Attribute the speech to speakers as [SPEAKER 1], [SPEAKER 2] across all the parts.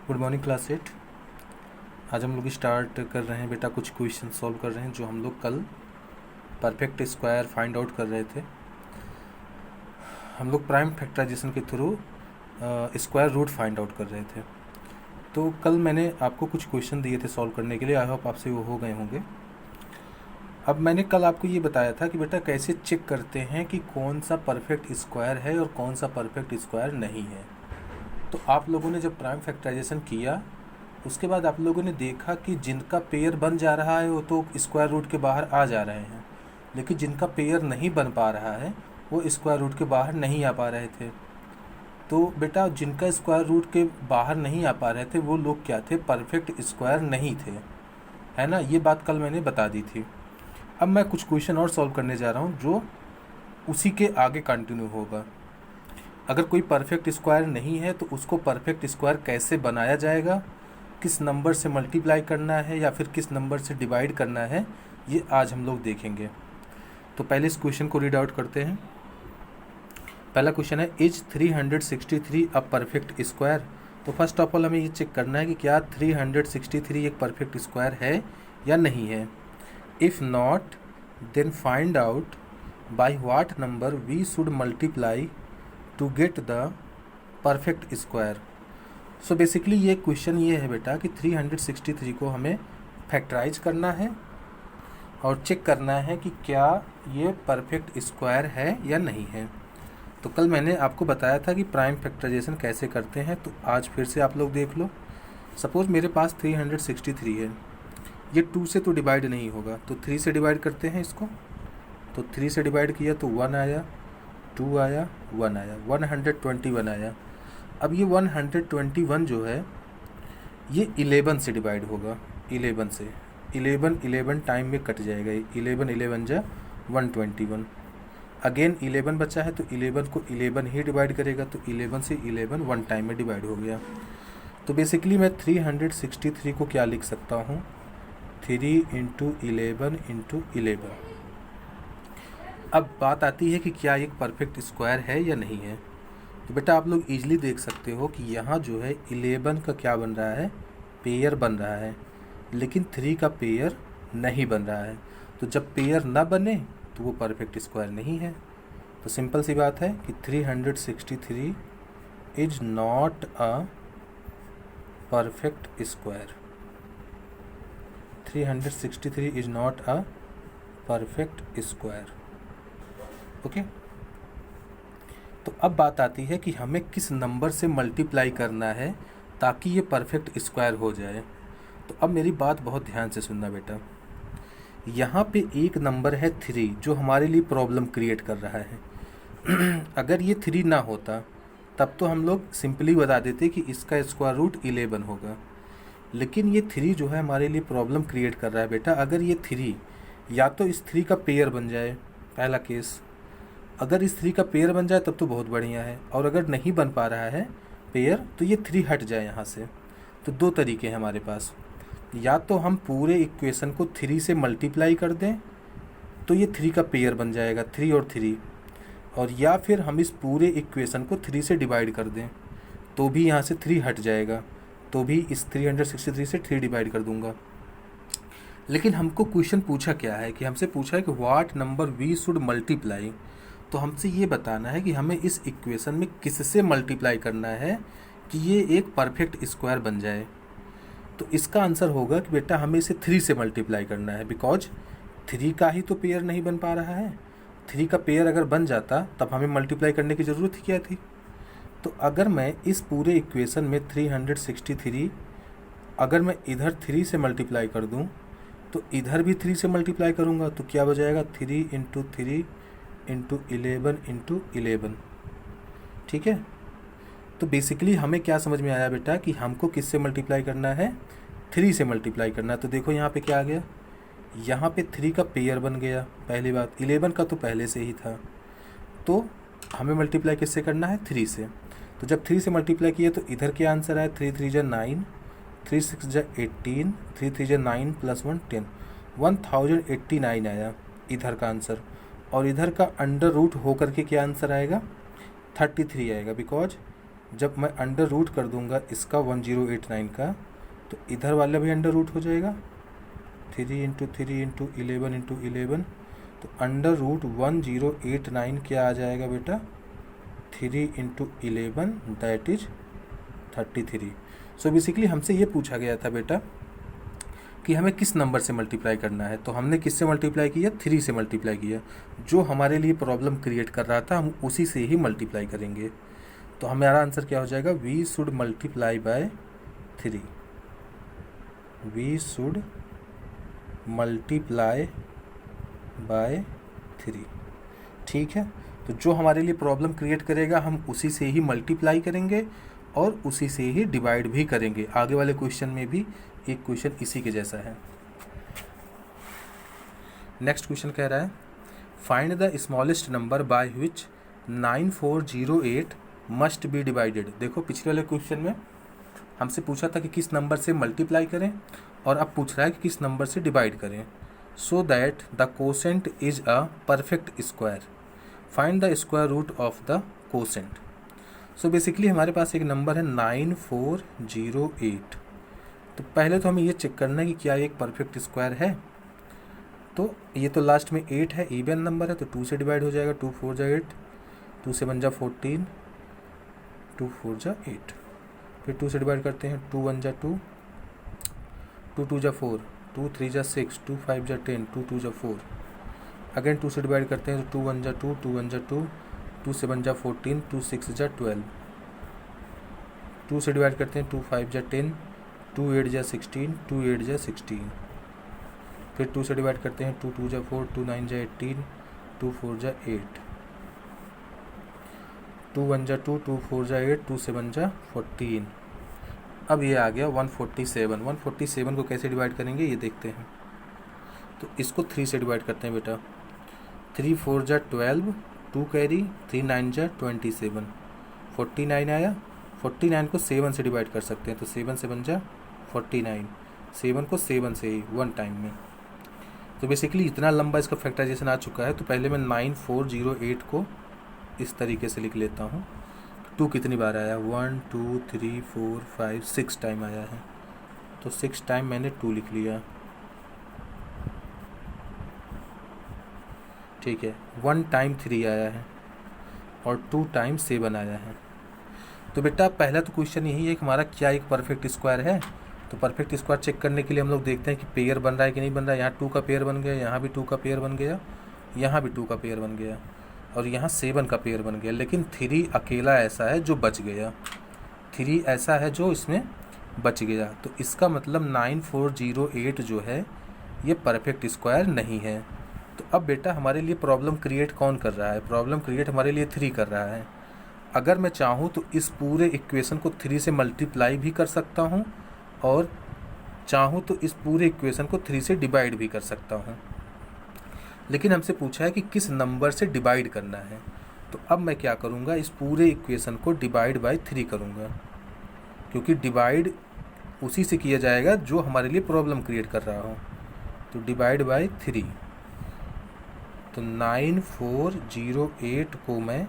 [SPEAKER 1] Good morning class 8। आज हम लोग स्टार्ट कर रहे हैं बेटा, कुछ क्वेश्चन सॉल्व कर रहे हैं जो हम लोग कल परफेक्ट स्क्वायर फाइंड आउट कर रहे थे। हम लोग प्राइम फैक्टराइजेशन के through square root find out कर रहे थे। तो कल मैंने आपको कुछ क्वेश्चन दिए थे सॉल्व करने के लिए, आई होप आपसे वो हो गए होंगे। अब मैंने कल आपको ये बताया था कि बेटा कैसे चेक करते हैं कि कौन सा परफेक्ट स्क्वायर है और कौन सा परफेक्ट स्क्वायर नहीं है। तो आप लोगों ने जब प्राइम फैक्टराइजेशन किया उसके बाद आप लोगों ने देखा कि जिनका पेयर बन जा रहा है वो तो स्क्वायर रूट के बाहर आ जा रहे हैं, लेकिन जिनका पेयर नहीं बन पा रहा है वो स्क्वायर रूट के बाहर नहीं आ पा रहे थे। तो बेटा जिनका स्क्वायर रूट के बाहर नहीं आ पा रहे थे वो लोग क्या थे? परफेक्ट स्क्वायर नहीं थे, है ना। ये बात कल मैंने बता दी थी। अब मैं कुछ क्वेश्चन और सॉल्व करने जा रहा हूँ जो उसी के आगे कंटिन्यू होगा। अगर कोई परफेक्ट स्क्वायर नहीं है तो उसको परफेक्ट स्क्वायर कैसे बनाया जाएगा, किस नंबर से मल्टीप्लाई करना है या फिर किस नंबर से डिवाइड करना है, ये आज हम लोग देखेंगे। तो पहले इस क्वेश्चन को रीड आउट करते हैं। पहला क्वेश्चन है, इज 363 अ परफेक्ट स्क्वायर। तो फर्स्ट ऑफ ऑल हमें ये चेक करना है कि क्या 363 एक परफेक्ट स्क्वायर है या नहीं है। If not then find out by what number we should multiply to get the perfect square. So basically ये क्वेश्चन ये है बेटा कि 363 को हमें फैक्टराइज करना है और चेक करना है कि क्या ये परफेक्ट स्क्वायर है या नहीं है। तो कल मैंने आपको बताया था कि प्राइम फैक्टराइजेशन कैसे करते हैं, तो आज फिर से आप लोग देख लो। सपोज़ मेरे पास 363 है, ये 2 से तो डिवाइड नहीं होगा, तो 3 से डिवाइड करते हैं इसको। तो 3 से डिवाइड किया तो 1 आया, 2 आया, 1 आया, 121 आया। अब ये 121 जो है ये 11 से डिवाइड होगा, 11 से। 11 टाइम में कट जाएगा, 11 जा 121। अगेन 11 बचा है तो 11 को 11 ही डिवाइड करेगा, तो 11 से 11 1 टाइम में डिवाइड हो गया। तो बेसिकली मैं 363 को क्या लिख सकता हूँ? 3 × 11 × 11। अब बात आती है कि क्या एक परफेक्ट स्क्वायर है या नहीं है। तो बेटा आप लोग ईजिली देख सकते हो कि यहाँ जो है 11 का क्या बन रहा है? पेयर बन रहा है, लेकिन 3 का पेयर नहीं बन रहा है। तो जब पेयर ना बने तो वो परफेक्ट स्क्वायर नहीं है। तो सिंपल सी बात है कि 363 is not a perfect square. 363 is not a perfect square. Okay. तो अब बात आती है कि हमें किस नंबर से मल्टीप्लाई करना है ताकि ये परफेक्ट स्क्वायर हो जाए। तो अब मेरी बात बहुत ध्यान से सुनना बेटा। यहाँ पे एक नंबर है 3 जो हमारे लिए प्रॉब्लम क्रिएट कर रहा है। अगर ये 3 ना होता तब तो हम लोग सिंपली बता देते कि इसका स्क्वायर रूट 11 होगा, लेकिन ये 3 जो है हमारे लिए प्रॉब्लम क्रिएट कर रहा है बेटा। अगर ये 3 या तो इस 3 का पेयर बन जाए, पहला केस। अगर इस 3 का पेयर बन जाए तब तो बहुत बढ़िया है, और अगर नहीं बन पा रहा है पेयर तो ये 3 हट जाए यहाँ से। तो दो तरीके हैं हमारे पास, या तो हम पूरे इक्वेशन को 3 से मल्टीप्लाई कर दें तो ये 3 का पेयर बन जाएगा, 3 और 3, और या फिर हम इस पूरे इक्वेशन को 3 से डिवाइड कर दें तो भी यहाँ से 3 हट जाएगा, तो भी इस 363 से 3 डिवाइड कर दूंगा। लेकिन हमको क्वेश्चन पूछा क्या है कि हमसे पूछा है कि what number we should multiply. तो हमसे ये बताना है कि हमें इस इक्वेशन में किससे मल्टीप्लाई करना है कि ये एक परफेक्ट स्क्वायर बन जाए। तो इसका आंसर होगा कि बेटा हमें इसे 3 से मल्टीप्लाई करना है, बिकॉज 3 का ही तो पेयर नहीं बन पा रहा है। 3 का पेयर अगर बन जाता तब हमें मल्टीप्लाई करने की ज़रूरत ही क्या थी। तो अगर मैं इस पूरे इक्वेशन में 363 अगर मैं इधर 3 से मल्टीप्लाई कर दूं तो इधर भी 3 से मल्टीप्लाई करूंगा तो क्या बजाएगा? 3 × 3 × 11 × 11। ठीक है। तो बेसिकली हमें क्या समझ में आया बेटा कि हमको किससे मल्टीप्लाई करना है? 3 से मल्टीप्लाई करना है। तो देखो यहाँ पे क्या आ गया, यहाँ पे 3 का पेयर बन गया। पहली बात 11 का तो पहले से ही था, तो हमें मल्टीप्लाई किससे करना है? 3 से। तो जब 3 से मल्टीप्लाई किया तो इधर क्या आंसर आया? 3 × 3 = 9, 3 × 6 = 18, 3 × 3 = 9 + 1 10, 1089 आया इधर का आंसर। और इधर का अंडर रूट होकर के क्या आंसर आएगा? 33 आएगा, बिकॉज जब मैं अंडर रूट कर दूंगा इसका 1089 का, तो इधर वाला भी अंडर रूट हो जाएगा, 3 इंटू 3 इंटू 11, तो अंडर रूट 1089 क्या आ जाएगा बेटा, 3 into 11 that is 33। So basically हमसे ये पूछा गया था बेटा कि हमें किस नंबर से मल्टीप्लाई करना है, तो हमने किससे मल्टीप्लाई किया, 3 से मल्टीप्लाई किया। जो हमारे लिए प्रॉब्लम क्रिएट कर रहा था हम उसी से ही मल्टीप्लाई करेंगे। तो हमारा आंसर क्या हो जाएगा, we should multiply by 3, we should multiply by 3। ठीक है, तो जो हमारे लिए प्रॉब्लम क्रिएट करेगा हम उसी से ही मल्टीप्लाई करेंगे और उसी से ही डिवाइड भी करेंगे। आगे वाले क्वेश्चन में भी एक क्वेश्चन इसी के जैसा है। नेक्स्ट क्वेश्चन कह रहा है find the smallest number by which 9408 must be divided. देखो पिछले वाले क्वेश्चन में हमसे पूछा था कि किस नंबर से मल्टीप्लाई करें, और अब पूछ रहा है कि किस नंबर से डिवाइड करें। So that the quotient is a perfect square, find the square root of the quotient. So basically हमारे पास एक नंबर है 9408। तो पहले तो हमें ये चेक करना है कि क्या ये एक परफेक्ट स्क्वायर है। तो ये तो लास्ट में 8 है, इवन नंबर है, तो 2 से डिवाइड हो जाएगा, 2 4 जा 8, 2 से 1 जा 14, 2 4 जा 8, फिर 2 से डिवाइड करते हैं, 2 1 जा 2, 2 2 जा 4, 2 3 जा 6, 2 5 जा 10, 2 2 जा 4, अगेन 2 से डिवाइड करते हैं, तो 2 1 जा 2, 2 1 जा 2, 2 से 1 जा 14, 2 6 जा 12, 2 से डिवाइड करते हैं, 2 5 जा 10, 2 8 जा 16, 2 8 जा 16, फिर 2 से डिवाइड करते हैं, 2 2 जा 4, 2 9 जा 18, 2 4 जा 8, 2 1 जा 2, 2 4 जा 8, 2 से 1 जा 14। अब ये आ गया 147। 147 को कैसे डिवाइड करेंगे ये देखते हैं। तो इसको 3 से डिवाइड करते हैं बेटा, 3 4 जा 12, 2 कैरी, 3 9 जा 27, 49 आया। 49 को 7 से डिवाइड कर सकते हैं, तो 7 से 1 जा 49, 7 को 7 से ही 1 टाइम में। तो बेसिकली इतना लंबा इसका फैक्टराइजेशन आ चुका है। तो पहले मैं 9408 को इस तरीके से लिख लेता हूँ। 2 कितनी बार आया, 1 2 3 4 5 6 टाइम आया है, तो 6 टाइम मैंने 2 लिख लिया। ठीक है, 1 टाइम 3 आया है और 2 टाइम 7 आया है। तो बेटा पहला तो क्वेश्चन यही है कि हमारा क्या एक परफेक्ट स्क्वायर है। तो परफेक्ट स्क्वायर चेक करने के लिए हम लोग देखते हैं कि पेयर बन रहा है कि नहीं बन रहा है। यहाँ 2 का पेयर बन गया, यहाँ भी 2 का पेयर बन गया, यहाँ भी 2 का पेयर बन गया, और यहाँ 7 का पेयर बन गया। लेकिन 3 अकेला ऐसा है जो बच गया, 3 ऐसा है जो इसमें बच गया। तो इसका मतलब 9408 जो है ये परफेक्ट स्क्वायर नहीं है। तो अब बेटा हमारे लिए प्रॉब्लम क्रिएट कौन कर रहा है, प्रॉब्लम क्रिएट हमारे लिए 3 कर रहा है। अगर मैं चाहूँ तो इस पूरे इक्वेशन को 3 से मल्टीप्लाई भी कर सकता हूँ, और चाहूँ तो इस पूरे इक्वेशन को 3 से डिवाइड भी कर सकता हूँ। लेकिन हमसे पूछा है कि किस नंबर से डिवाइड करना है। तो अब मैं क्या करूँगा, इस पूरे इक्वेशन को डिवाइड बाय 3 करूँगा, क्योंकि डिवाइड उसी से किया जाएगा जो हमारे लिए प्रॉब्लम क्रिएट कर रहा हो। तो डिवाइड बाय 3, तो 9408 को मैं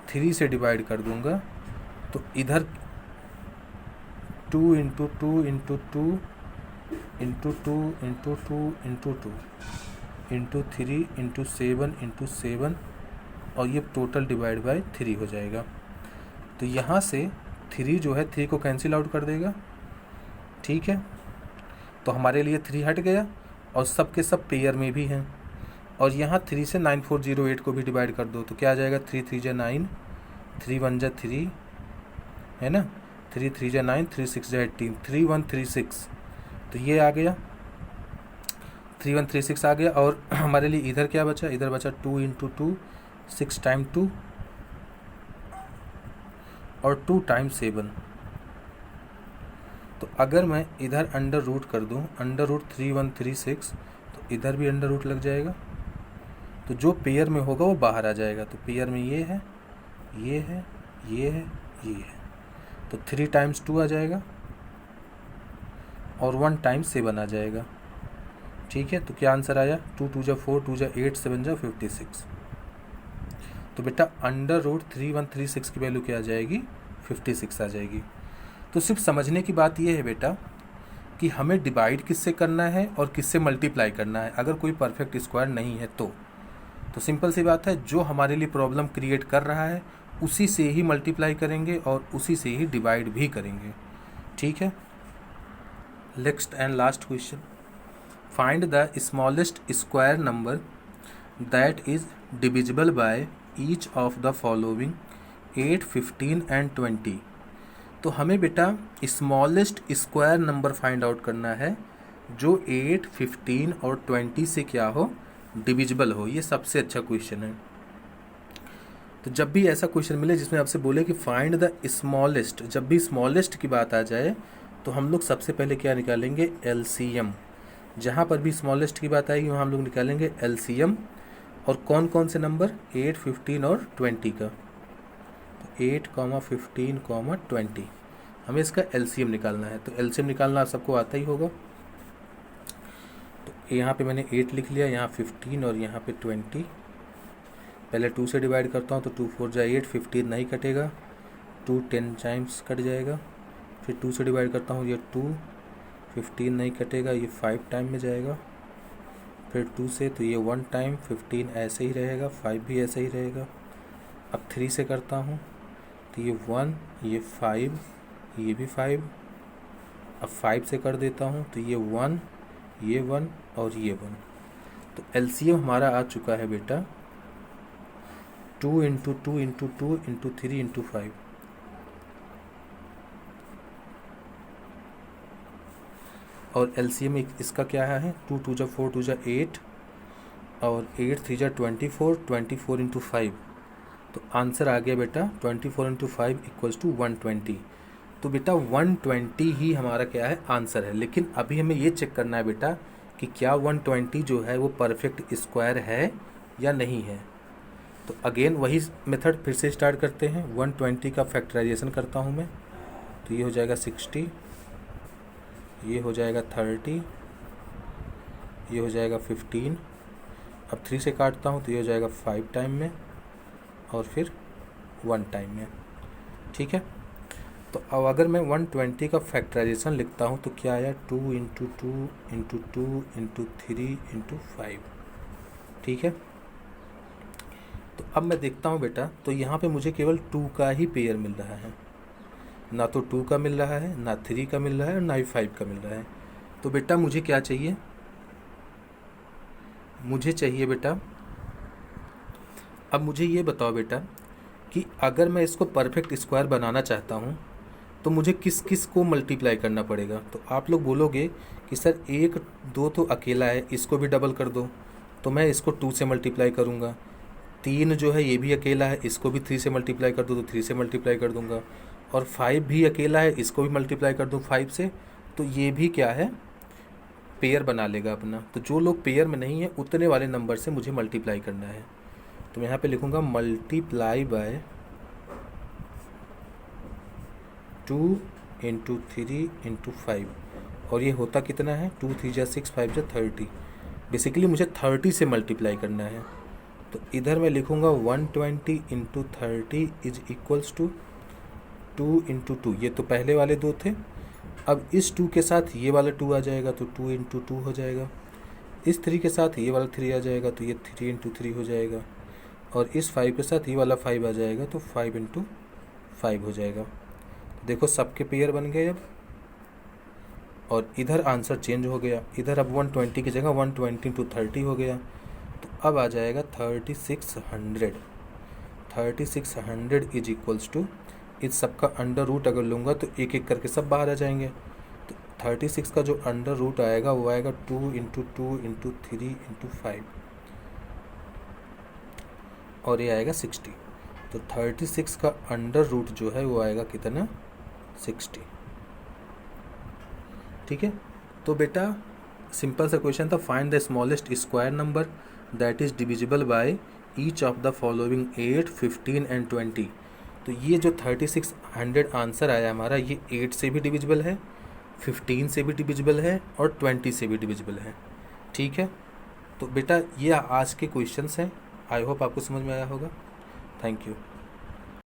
[SPEAKER 1] 3 से डिवाइड कर दूंगा। तो इधर 2 into 2 into 2 into 2 into 2 into 2 into 3 into 7 into 7, और ये टोटल डिवाइड बाय 3 हो जाएगा। तो यहाँ से 3 जो है 3 को कैंसिल आउट कर देगा। ठीक है, तो हमारे लिए 3 हट गया, और सब के सब पेयर में भी हैं। और यहाँ 3 से 9408 को भी डिवाइड कर दो, तो क्या आ जाएगा, 3 3 जा 9, 3 1 जा 3 है ना, 3 3 जा 9, 3 6 जा 18, 3 1 3 6, तो ये आ गया 3 1 3 6 आ गया। और हमारे लिए इधर क्या बचा, इधर बचा 2 इंटू 2, 6 टाइम 2 और 2 टाइम 7। तो अगर मैं इधर अंडर रूट कर दूं, अंडर रूट 3 1 3 6, तो इधर भी अंडर रूट लग जाएगा। तो जो पेयर में होगा वो बाहर आ जाएगा। तो पेयर में ये है, ये है, ये है, ये है, तो 3 टाइम्स 2 आ जाएगा और 1 टाइम्स 7 आ जाएगा। ठीक है, तो क्या आंसर आया, 2 2 जा 4, 2 जा 8, 7 जा 56। तो बेटा अंडर रूट 3136 की वैल्यू क्या आ जाएगी, 56 आ जाएगी। तो सिर्फ समझने की बात ये है बेटा कि हमें डिवाइड किससे करना है और किससे मल्टीप्लाई करना है, अगर कोई परफेक्ट स्क्वायर नहीं है तो सिंपल सी बात है, जो हमारे लिए प्रॉब्लम क्रिएट कर रहा है उसी से ही मल्टीप्लाई करेंगे और उसी से ही डिवाइड भी करेंगे। ठीक है, next and last question, find the smallest square number that is divisible by each of the following 8, 15 and 20। तो हमें बेटा smallest square number find out करना है जो 8, 15 और 20 से क्या हो, डिविजिबल हो। ये सबसे अच्छा क्वेश्चन है। तो जब भी ऐसा क्वेश्चन मिले जिसमें आपसे बोले कि फाइंड द स्मॉलेस्ट, जब भी स्मॉलेस्ट की बात आ जाए तो हम लोग सबसे पहले क्या निकालेंगे, एलसीएम। जहाँ पर भी स्मॉलेस्ट की बात आएगी वहाँ हम लोग निकालेंगे एलसीएम। और कौन कौन से नंबर, 8, 15 और 20 का। 8, 15, 20 हमें इसका एलसीएम निकालना है। तो एलसीएम निकालना आप सबको आता ही होगा। तो यहाँ पे मैंने 8 लिख लिया, यहाँ 15 और यहाँ पे 20। पहले 2 से डिवाइड करता हूँ तो 2 4 जा 8, 15 नहीं कटेगा, 2 10 टाइम्स कट जाएगा। फिर 2 से डिवाइड करता हूँ, ये 2, 15 नहीं कटेगा, ये 5 टाइम में जाएगा। फिर 2 से तो ये 1 टाइम, 15 ऐसे ही रहेगा, 5 भी ऐसे ही रहेगा। अब 3 से करता हूँ तो ये 1, ये 5, ये भी 5। अब 5 से कर देता हूँ तो ये 1, ये 1 और ये 1। तो एलसीएम हमारा आ चुका है बेटा 2 × 2 × 2 × 3 × 5। और एलसीएम इसका क्या है, 2 2 जा 4, 2 जा 8 और 8 3 जा 24, 24 × 5। तो आंसर आ गया बेटा 24 × 5 = 120। तो बेटा 120 ही हमारा क्या है, आंसर है। लेकिन अभी हमें ये चेक करना है बेटा कि क्या 120 जो है वो परफेक्ट स्क्वायर है या नहीं है। तो अगेन वही मेथड फिर से स्टार्ट करते हैं। 120 का फैक्टराइजेशन करता हूँ मैं, तो ये हो जाएगा 60, ये हो जाएगा 30, ये हो जाएगा 15। अब 3 से काटता हूँ तो ये हो जाएगा 5 टाइम में और फिर 1 टाइम में। ठीक है, तो अब अगर मैं 120 का फैक्टराइजेशन लिखता हूँ तो क्या आया, 2 × 2 × 2 × 3 × 5। ठीक है, तो अब मैं देखता हूँ बेटा, तो यहाँ पे मुझे केवल 2 का ही पेयर मिल रहा है, ना तो 2 का मिल रहा है, ना 3 का मिल रहा है और ना ही 5 का मिल रहा है। तो बेटा मुझे क्या चाहिए, मुझे चाहिए बेटा, अब मुझे ये बताओ बेटा कि अगर मैं इसको परफेक्ट स्क्वायर बनाना चाहता हूँ तो मुझे किस किस को मल्टीप्लाई करना पड़ेगा। तो आप लोग बोलोगे कि सर 1, 2 तो अकेला है, इसको भी डबल कर दो, तो मैं इसको 2 से मल्टीप्लाई करूँगा। 3 जो है ये भी अकेला है, इसको भी 3 से मल्टीप्लाई कर दो तो 3 से मल्टीप्लाई कर दूँगा। और 5 भी अकेला है, इसको भी मल्टीप्लाई कर दूँ 5 से, तो ये भी क्या है, पेयर बना लेगा अपना। तो जो लोग पेयर में नहीं है उतने वाले नंबर से मुझे मल्टीप्लाई करना है। तो मैं यहाँ पे लिखूँगा मल्टीप्लाई बाय 2 × 3 × 5। और ये होता कितना है, 2 3 जा 6, 5 जा 30। बेसिकली मुझे 30 से मल्टीप्लाई करना है। तो इधर मैं लिखूँगा 120 × 30 = 2 × 2। ये तो पहले वाले 2 थे। अब इस 2 के साथ ये वाला 2 आ जाएगा तो 2 × 2 हो जाएगा। इस 3 के साथ ये वाला 3 आ जाएगा तो ये 3 × 3 हो जाएगा। और इस 5 के साथ ये वाला 5 आ जाएगा तो 5 × 5 हो जाएगा। देखो सबके पेयर बन गए अब। और इधर आंसर चेंज हो गया, इधर अब 120 की जगह 120 × 30 हो गया। तो अब आ जाएगा 3600। 3600 = इस सब का अंडर रूट अगर लूँगा तो एक एक करके सब बाहर आ जाएंगे। तो 36 का जो अंडर रूट आएगा वो आएगा 2 × 2 × 3 × 5 और ये आएगा 60। तो 36 का अंडर रूट जो है वो आएगा कितना, 60। ठीक है, तो बेटा सिंपल सा क्वेश्चन था, find the smallest square number that is divisible by each of the following 8, 15 and 20। तो ये जो 3600 आंसर आया हमारा, ये 8 से भी डिविजिबल है, 15 से भी डिविजिबल है और 20 से भी डिविजिबल है। ठीक है, तो बेटा ये आज के क्वेश्चंस हैं। आई होप आपको समझ में आया होगा। Thank you.